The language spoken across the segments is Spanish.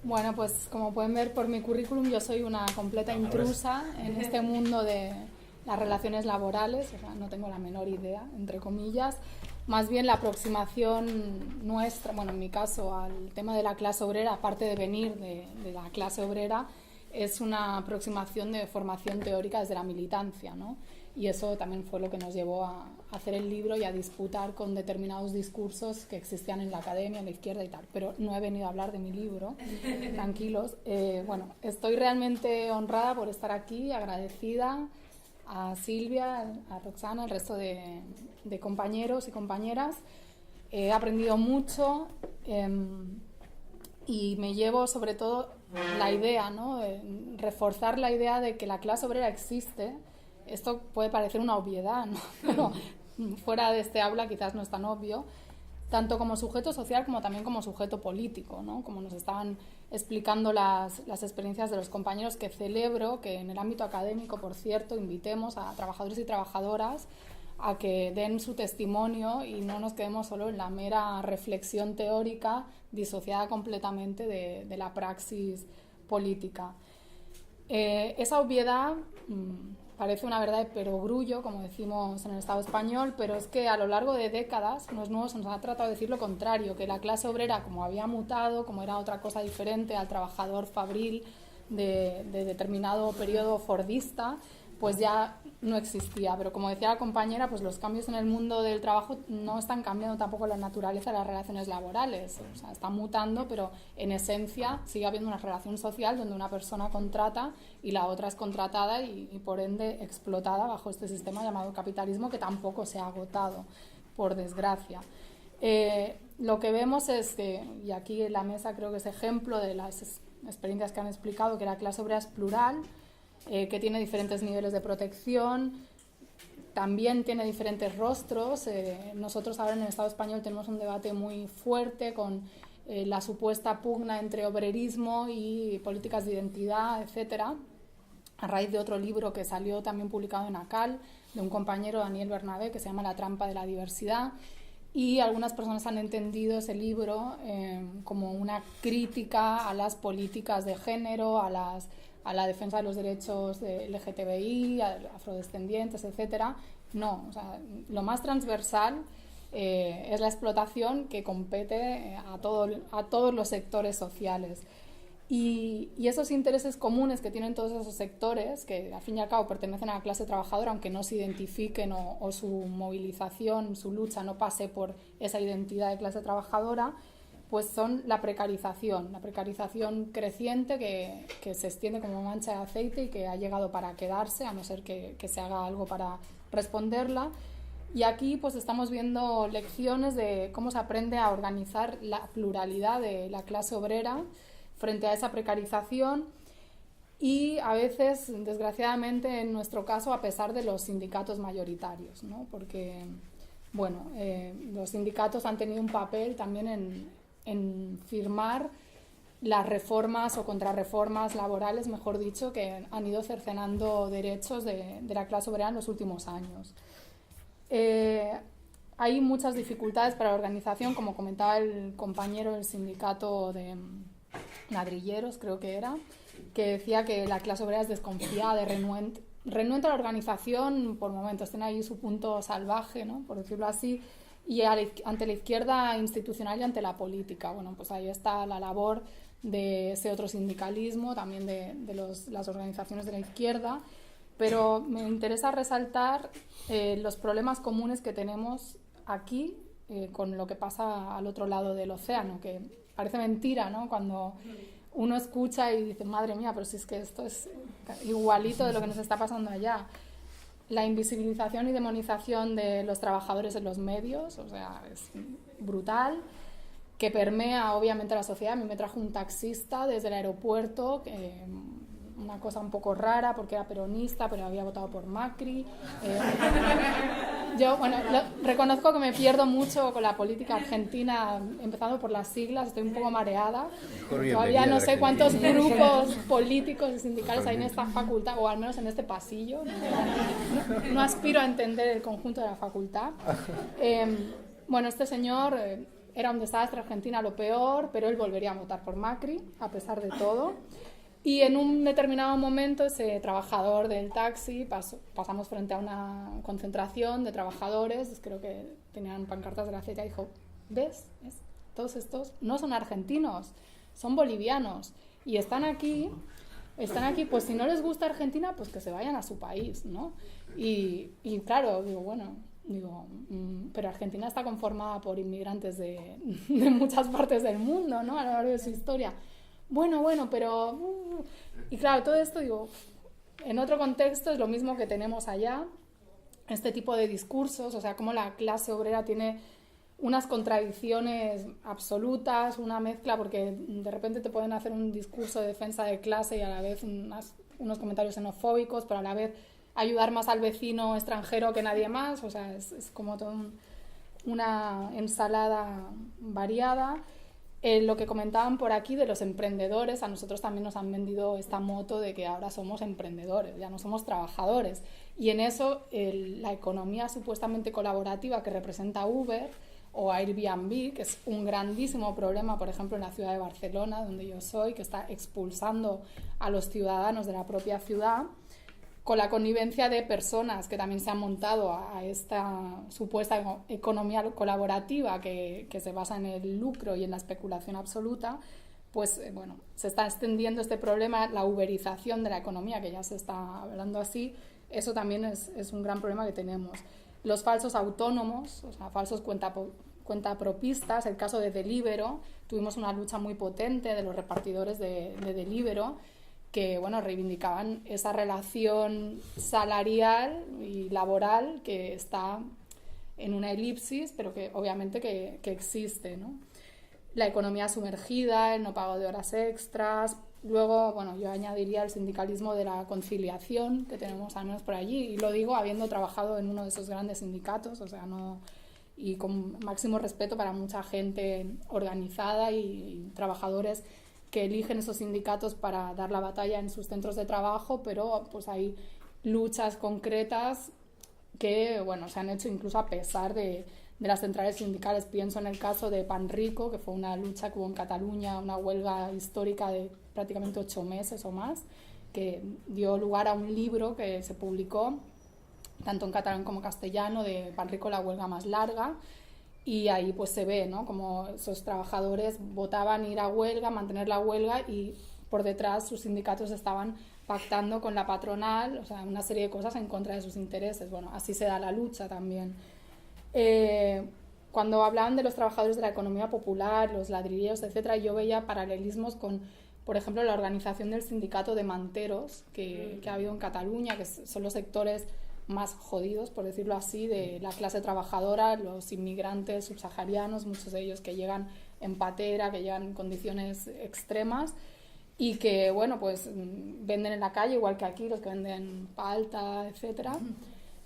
Bueno, pues como pueden ver por mi currículum, yo soy una completa intrusa en este mundo de las relaciones laborales, o sea, no tengo la menor idea, entre comillas. Más bien la aproximación nuestra, bueno, en mi caso, al tema de la clase obrera, aparte de venir de la clase obrera, es una aproximación de formación teórica desde la militancia, ¿no? Y eso también fue lo que nos llevó a hacer el libro y a disputar con determinados discursos que existían en la academia, en la izquierda y tal. Pero no he venido a hablar de mi libro, tranquilos. Bueno, estoy realmente honrada por estar aquí, agradecida a Silvia, a Roxana, al resto de compañeros y compañeras. He aprendido mucho y me llevo sobre todo la idea, ¿no? Reforzar la idea de que la clase obrera existe. Esto puede parecer una obviedad, ¿no? Pero fuera de este aula quizás no es tan obvio, tanto como sujeto social como también como sujeto político, ¿no? Como nos estaban explicando las experiencias de los compañeros, que celebro que en el ámbito académico, por cierto, invitemos a trabajadores y trabajadoras a que den su testimonio y no nos quedemos solo en la mera reflexión teórica disociada completamente de la praxis política. Esa obviedad parece una verdad de perogrullo, como decimos en el Estado español, pero es que a lo largo de décadas, no es nuevo, se nos ha tratado de decir lo contrario, que la clase obrera, como había mutado, como era otra cosa diferente al trabajador fabril de determinado periodo fordista, pues ya no existía. Pero como decía la compañera, pues los cambios en el mundo del trabajo no están cambiando tampoco la naturaleza de las relaciones laborales. O sea, están mutando, pero en esencia sigue habiendo una relación social donde una persona contrata y la otra es contratada y por ende explotada bajo este sistema llamado capitalismo, que tampoco se ha agotado, por desgracia. Lo que vemos es que, y aquí en la mesa creo que es ejemplo de las experiencias que han explicado, que la clase obrera es plural, que tiene diferentes niveles de protección, también tiene diferentes rostros. Nosotros ahora en el Estado español tenemos un debate muy fuerte con la supuesta pugna entre obrerismo y políticas de identidad, etcétera, a raíz de otro libro que salió también publicado en ACAL, de un compañero, Daniel Bernabé, que se llama La trampa de la diversidad. Y algunas personas han entendido ese libro como una crítica a las políticas de género, a la defensa de los derechos de LGTBI, afrodescendientes, etcétera. No, o sea, lo más transversal es la explotación que compete a todos los sectores sociales. Y esos intereses comunes que tienen todos esos sectores, que al fin y al cabo pertenecen a la clase trabajadora, aunque no se identifiquen o su movilización, su lucha no pase por esa identidad de clase trabajadora, pues son la precarización creciente que se extiende como mancha de aceite y que ha llegado para quedarse, a no ser que se haga algo para responderla. Y aquí pues estamos viendo lecciones de cómo se aprende a organizar la pluralidad de la clase obrera frente a esa precarización y a veces, desgraciadamente, en nuestro caso, a pesar de los sindicatos mayoritarios, ¿no? Porque, bueno, los sindicatos han tenido un papel también en firmar las reformas o contrarreformas laborales, mejor dicho, que han ido cercenando derechos de la clase obrera en los últimos años. Hay muchas dificultades para la organización, como comentaba el compañero del sindicato de ladrilleros, creo que era, que decía que la clase obrera es desconfiada, renuente a la organización por momentos, tiene ahí su punto salvaje, ¿no? Por decirlo así, y ante la izquierda institucional y ante la política. Bueno, pues ahí está la labor de ese otro sindicalismo, también de las organizaciones de la izquierda, pero me interesa resaltar los problemas comunes que tenemos aquí con lo que pasa al otro lado del océano, que parece mentira, ¿no? Cuando uno escucha y dice, madre mía, pero si es que esto es igualito de lo que nos está pasando allá. La invisibilización y demonización de los trabajadores en los medios, o sea, es brutal, que permea obviamente la sociedad. A mí me trajo un taxista desde el aeropuerto, una cosa un poco rara porque era peronista, pero había votado por Macri. Yo, bueno, reconozco que me pierdo mucho con la política argentina, empezando por las siglas, estoy un poco mareada. Todavía no sé cuántos grupos políticos y sindicales hay en esta facultad, o al menos en este pasillo. No aspiro a entender el conjunto de la facultad. Bueno, este señor era un desastre, Argentina lo peor, pero él volvería a votar por Macri, a pesar de todo. Y en un determinado momento ese trabajador del taxi pasamos frente a una concentración de trabajadores, creo que tenían pancartas de la CETA, y dijo, ¿ves? Todos estos no son argentinos, son bolivianos y están aquí, pues si no les gusta Argentina, pues que se vayan a su país, ¿no? Y claro, pero Argentina está conformada por inmigrantes de muchas partes del mundo, ¿no? A lo largo de su historia. Bueno, pero... Y claro, todo esto, en otro contexto es lo mismo que tenemos allá, este tipo de discursos, o sea, cómo la clase obrera tiene unas contradicciones absolutas, una mezcla, porque de repente te pueden hacer un discurso de defensa de clase y a la vez unos comentarios xenofóbicos, pero a la vez ayudar más al vecino extranjero que nadie más, o sea, es como toda una ensalada variada. Lo que comentaban por aquí de los emprendedores, a nosotros también nos han vendido esta moto de que ahora somos emprendedores, ya no somos trabajadores. Y en eso la economía supuestamente colaborativa que representa Uber o Airbnb, que es un grandísimo problema, por ejemplo, en la ciudad de Barcelona, donde yo soy, que está expulsando a los ciudadanos de la propia ciudad, con la connivencia de personas que también se han montado a esta supuesta economía colaborativa que se basa en el lucro y en la especulación absoluta, pues se está extendiendo este problema, la uberización de la economía, que ya se está hablando así, eso también es un gran problema que tenemos. Los falsos autónomos, o sea, falsos cuentapropistas, el caso de Deliveroo, tuvimos una lucha muy potente de los repartidores de Deliveroo, que reivindicaban esa relación salarial y laboral que está en una elipsis, pero que obviamente que existe, ¿no? La economía sumergida, el no pago de horas extras. Luego, yo añadiría el sindicalismo de la conciliación que tenemos al menos por allí, y lo digo habiendo trabajado en uno de esos grandes sindicatos, o sea, y con máximo respeto para mucha gente organizada y trabajadores que eligen esos sindicatos para dar la batalla en sus centros de trabajo, pero pues hay luchas concretas que se han hecho incluso a pesar de las centrales sindicales. Pienso en el caso de Panrico, que fue una lucha que hubo en Cataluña, una huelga histórica de prácticamente 8 meses o más, que dio lugar a un libro que se publicó tanto en catalán como castellano, de Panrico, la huelga más larga. Y ahí pues se ve, ¿no?, como esos trabajadores votaban ir a huelga, mantener la huelga, y por detrás sus sindicatos estaban pactando con la patronal, o sea, una serie de cosas en contra de sus intereses. Así se da la lucha también. Cuando hablaban de los trabajadores de la economía popular, los ladrilleros, etcétera, yo veía paralelismos con, por ejemplo, la organización del sindicato de manteros que ha habido en Cataluña, que son los sectores más jodidos, por decirlo así, de la clase trabajadora, los inmigrantes subsaharianos, muchos de ellos que llegan en patera, que llegan en condiciones extremas y que, pues venden en la calle, igual que aquí, los que venden palta, etcétera,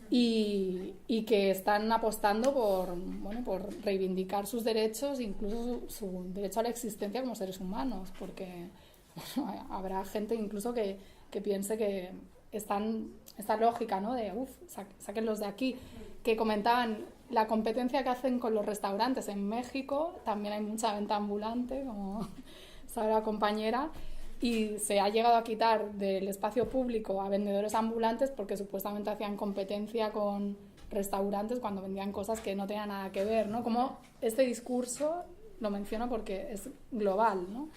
y que están apostando por reivindicar sus derechos, incluso su derecho a la existencia como seres humanos, porque habrá gente incluso que piense que esta lógica, ¿no?, de sáquenlos de aquí, que comentaban la competencia que hacen con los restaurantes. En México también hay mucha venta ambulante, como sabe la compañera, y se ha llegado a quitar del espacio público a vendedores ambulantes porque supuestamente hacían competencia con restaurantes cuando vendían cosas que no tenían nada que ver, ¿no? Como este discurso, lo menciono porque es global, ¿no?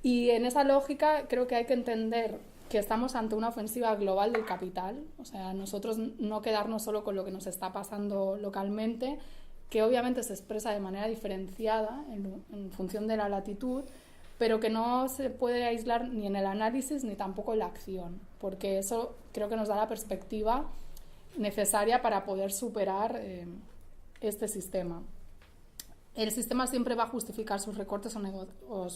Y en esa lógica creo que hay que entender que estamos ante una ofensiva global del capital, o sea, nosotros no quedarnos solo con lo que nos está pasando localmente, que obviamente se expresa de manera diferenciada en función de la latitud, pero que no se puede aislar ni en el análisis ni tampoco en la acción, porque eso creo que nos da la perspectiva necesaria para poder superar este sistema. El sistema siempre va a justificar sus recortes o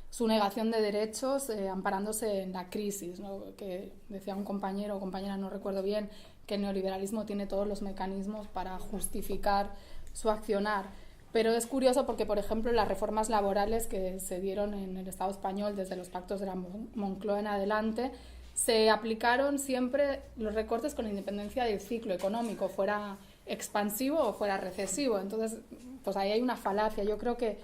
su negación de derechos amparándose en la crisis, ¿no? Que decía un compañero o compañera, no recuerdo bien, que el neoliberalismo tiene todos los mecanismos para justificar su accionar. Pero es curioso porque, por ejemplo, las reformas laborales que se dieron en el Estado español desde los pactos de la Moncloa en adelante, se aplicaron siempre los recortes con independencia del ciclo económico, fuera expansivo o fuera recesivo. Entonces, pues ahí hay una falacia. Yo creo que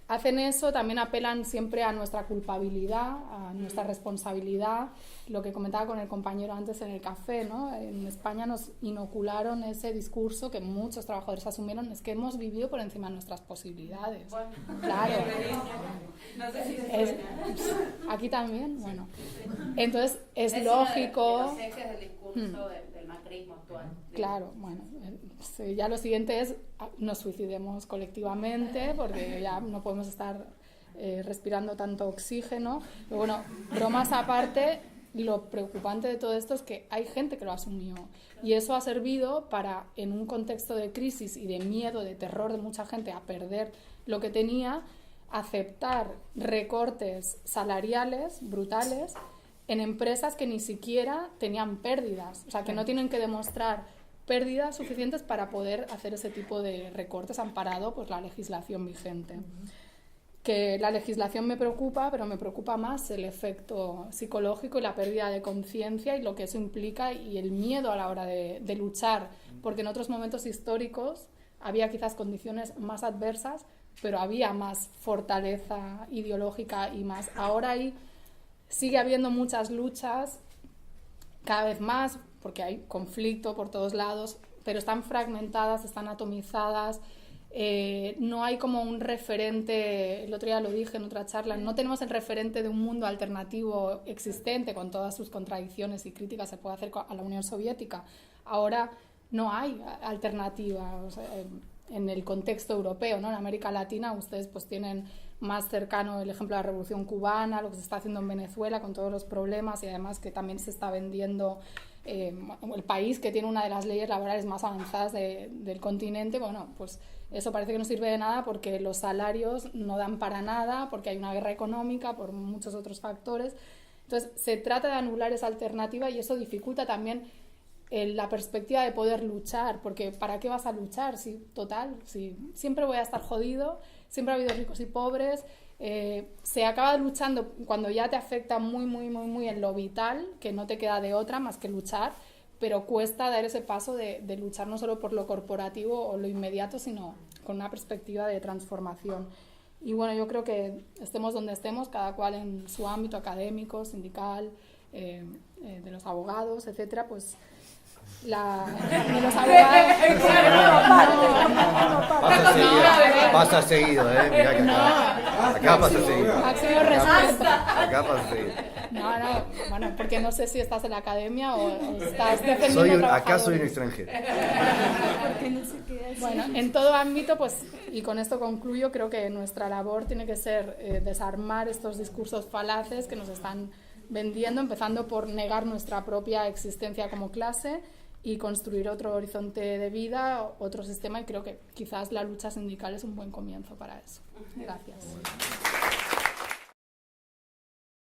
hacen eso, también apelan siempre a nuestra culpabilidad, a nuestra responsabilidad, lo que comentaba con el compañero antes en el café, ¿no? En España nos inocularon ese discurso que muchos trabajadores asumieron, es que hemos vivido por encima de nuestras posibilidades. Bueno, claro. No sé si aquí también, bueno. Entonces es lógico. Sé que es el discurso del macrismo actual. Claro, bueno, sí, ya lo siguiente es nos suicidemos colectivamente porque ya no podemos estar respirando tanto oxígeno. Pero bueno, bromas aparte, lo preocupante de todo esto es que hay gente que lo asumió y eso ha servido para, en un contexto de crisis y de miedo, de terror de mucha gente a perder lo que tenía, aceptar recortes salariales brutales en empresas que ni siquiera tenían pérdidas, o sea, que no tienen que demostrar pérdidas suficientes para poder hacer ese tipo de recortes amparado pues la legislación vigente. Que la legislación me preocupa, pero me preocupa más el efecto psicológico y la pérdida de conciencia y lo que eso implica y el miedo a la hora de luchar, porque en otros momentos históricos había quizás condiciones más adversas, pero había más fortaleza ideológica y más. Ahora sigue habiendo muchas luchas, cada vez más, porque hay conflicto por todos lados, pero están fragmentadas, están atomizadas. No hay como un referente, el otro día lo dije en otra charla, no tenemos el referente de un mundo alternativo existente con todas sus contradicciones y críticas se puede hacer a la Unión Soviética. Ahora no hay alternativa, o sea, en el contexto europeo, ¿no? En América Latina ustedes pues tienen más cercano el ejemplo de la Revolución Cubana, lo que se está haciendo en Venezuela con todos los problemas y además que también se está vendiendo el país que tiene una de las leyes laborales más avanzadas del continente. Bueno, pues eso parece que no sirve de nada porque los salarios no dan para nada, porque hay una guerra económica, por muchos otros factores. Entonces se trata de anular esa alternativa y eso dificulta también la perspectiva de poder luchar, porque ¿para qué vas a luchar? Si siempre voy a estar jodido, siempre ha habido ricos y pobres, se acaba luchando cuando ya te afecta muy, muy, muy, muy en lo vital, que no te queda de otra más que luchar, pero cuesta dar ese paso de luchar no solo por lo corporativo o lo inmediato, sino con una perspectiva de transformación. Y bueno, yo creo que estemos donde estemos, cada cual en su ámbito académico, sindical, de los abogados, etcétera, pues de los abogados. Pasa seguido, mirá que acá pasa seguido. Máximo respeto. Acá pasa seguido. No, bueno, porque no sé si estás en la academia o estás defendiendo Acá soy un extranjero. Bueno, en todo ámbito, pues, y con esto concluyo, creo que nuestra labor tiene que ser desarmar estos discursos falaces que nos están vendiendo, empezando por negar nuestra propia existencia como clase y construir otro horizonte de vida, otro sistema, y creo que quizás la lucha sindical es un buen comienzo para eso. Gracias.